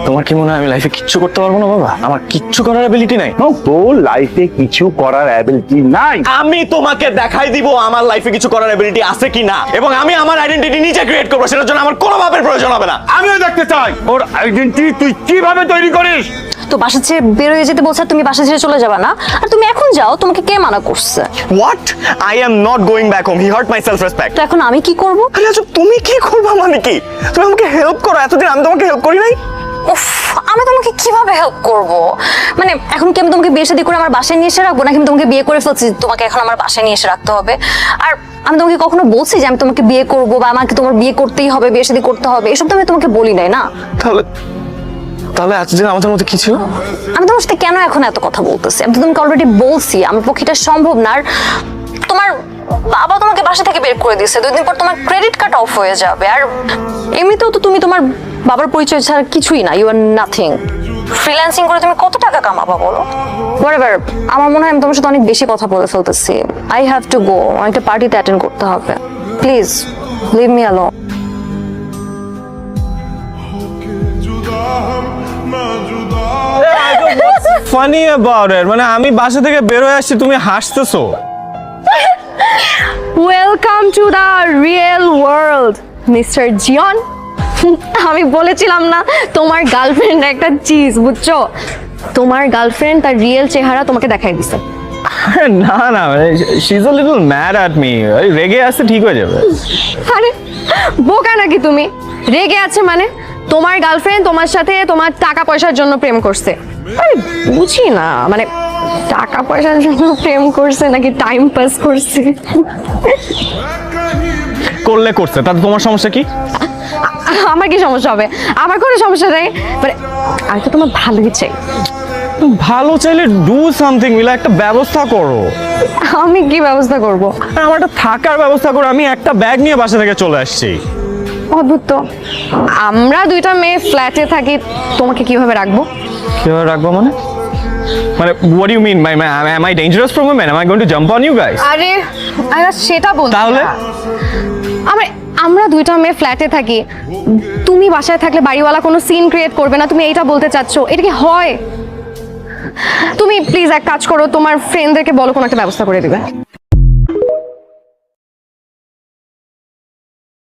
তোমার কি মনে হয় আমি লাইফে কিচ্ছু করতে পারবো না বাবা? আমার কিচ্ছু করার অ্যাবিলিটি নাই। তোর লাইফে কিছু করার অ্যাবিলিটি নাই। আমি তোমাকে দেখাই দিব আমার লাইফে কিছু করার অ্যাবিলিটি আছে কিনা, এবং আমি আমার আইডেন্টিটি নিজে ক্রিয়েট করবো। সেটার জন্য আমার কোনো ভাবের প্রয়োজন হবে না। আমিও দেখতে চাই ওর আইডেন্টিটি তুই কিভাবে তৈরি করিস। তো বাসা ছেড়ে বের হয়ে যেতে বলছে, তুমি বাসা ছেড়ে চলে যাবা না? আর তুমি এখন যাও, তোমাকে কে মানা করছে? What? I am not going back home. He heart my self respect. তো এখন আমি কি করব? আরে আচ্ছা, তুমি কি করবা মানে কি? তুমি আমাকে হেল্প করো। এতদিন আমি তোমাকে হেল্প করি নাই? উফ, আমি তোমাকে কিভাবে হেল্প করব? মানে এখন কি আমি তোমাকে বিয়ে শাদী করে আমার বাসায় নিয়ে এসে রাখবো, নাকি আমি তোমাকে বিয়ে করে ফেলছি, তোমাকে এখন আমার বাসায় নিয়ে এসে রাখতে হবে? আর আমি তোমাকে কখনো বলছি যে আমি তোমাকে বিয়ে করব বা আমাকে তোমার বিয়ে করতেই হবে, বিয়ে শাদী করতে হবে? এসব তো আমি তোমাকে বলি নাই না। তাহলে তাহলে এতদিন আমাদের মধ্যে কি ছিল? আমি তোমার সাথে কেন এখন এত কথা বলতেছি? আমি তো তোমাকে অলরেডি বলছি আমার পক্ষে এটা সম্ভব না। আর তোমার বাবা তোমাকে বাসা থেকে বের করে দিয়েছে, 2 দিন পর তোমার ক্রেডিট কার্ড অফ হয়ে যাবে। আর এমনিতেও তো তুমি তোমার বাবার পরিচয় ছাড়া কিছুই না, ইউ আর নাথিং। ফ্রিল্যান্সিং করে তুমি কত টাকা কামাবা বলো? হোয়াটএভার, আমার মনে হয় আমি তোমার সাথে অনেক বেশি কথা বলে ফেলতেছি। আই হ্যাভ টু গো, একটা পার্টিতে অ্যাটেন্ড করতে হবে। Please leave me alone. Funny about it, মানে আমি বাসা থেকে বের হয়ে আসছি, তুমি হাসতেছো। Welcome to the real world mister Zion. আমি বলেছিলাম না তোমার গার্লফ্রেন্ড একটা চিজ, বুঝছো? তোমার গার্লফ্রেন্ড তার রিয়েল চেহারা তোমাকে দেখাই দিছে। না না, she is a little mad at me. রেগে আছে, ঠিক হয়ে যাবে। আরে বোকা নাকি তুমি? রেগে আছে মানে? তোমার গার্লফ্রেন্ড তোমার সাথে তোমার টাকা পয়সার জন্য প্রেম করছে। আরে বুঝি না, মানে টাকা পয়সার জন্য প্রেম করছে নাকি টাইম পাস করছে? করলে করছে, তাতে তোমার সমস্যা কি? আমার কি সমস্যা হবে? আমার কোনো সমস্যা নেই, মানে আমি তো তোমার ভালোই চাই। ভালো চাইলে ডু সামথিং, মিলা একটা ব্যবস্থা করো। আমি কি ব্যবস্থা করব? আর আমার একটা থাকার ব্যবস্থা করো। আমি একটা ব্যাগ নিয়ে বাসা থেকে চলে আসছি। অদ্ভুত তো, আমরা 2টা মেয়ে ফ্ল্যাটে থাকি, তোমাকে কিভাবে রাখবো? কিভাবে রাখবো মানে? মানে what do you mean? Am I dangerous for women? Am I going to jump on you guys? আরে সেটা বলছি তাহলে? না। আমরা 2টা মেয়ে ফ্ল্যাটে থাকি, তুমি বাসায় থাকলে বাড়িওয়ালা কোনো সিন ক্রিয়েট করবে না, তুমি এইটা বলতে চাচ্ছো? এটা কি হয়? তুমি প্লিজ এক কাজ করো, তোমার ফ্রেন্ডদেরকে বলো কোনো একটা ব্যবস্থা করে দিবে।